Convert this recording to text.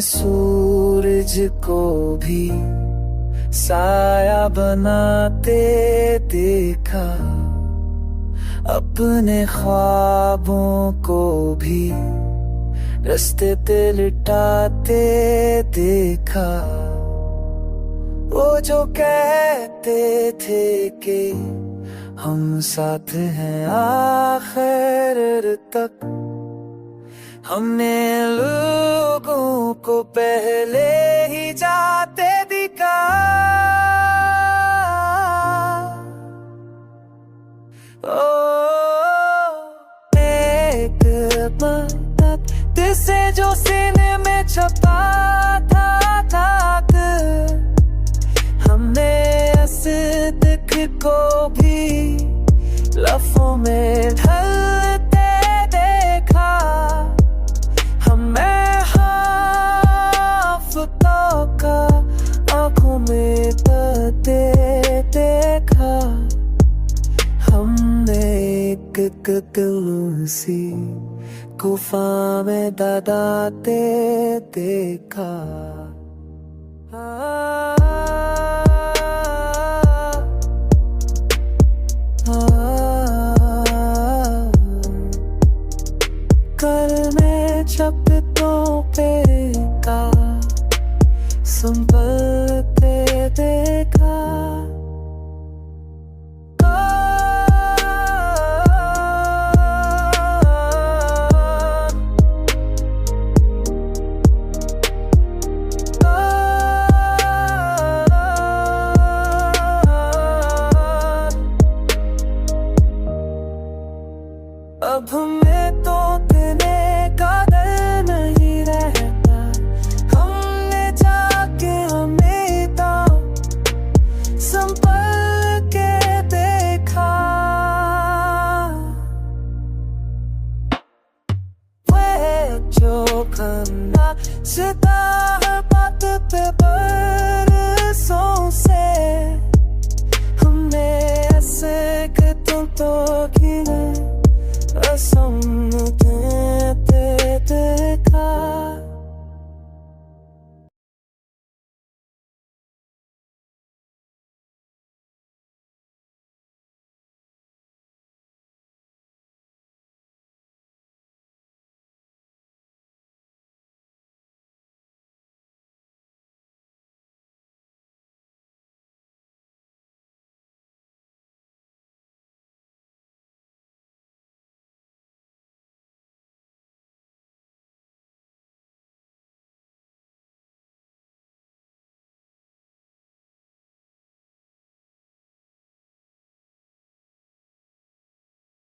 सूरज को भी साया बनाते देखा, अपने ख्वाबों को भी रास्ते पे लिटाते देखा। वो जो कहते थे कि हम साथ हैं आखिर तक, हमने लोगों को पहले ही जाते दिखा। एक बात जिसे जो सीने में छपा था, हमने असदिक को भी लफ्ज़ों में ढलते देखा। हमें हाफ़तों का आँखों में तते देखा। हमने एक सी गुफा में ददाते देखा। कल में छपटों पे का संभलते देखा। अब हमें तो तेरे का डर नहीं रहता, हमने जाके हमें तो संभल के देखा। वह जो खन्ना सीधा हर बात पे बरसों से, हमने ऐसे कि तुम तो गिरे असम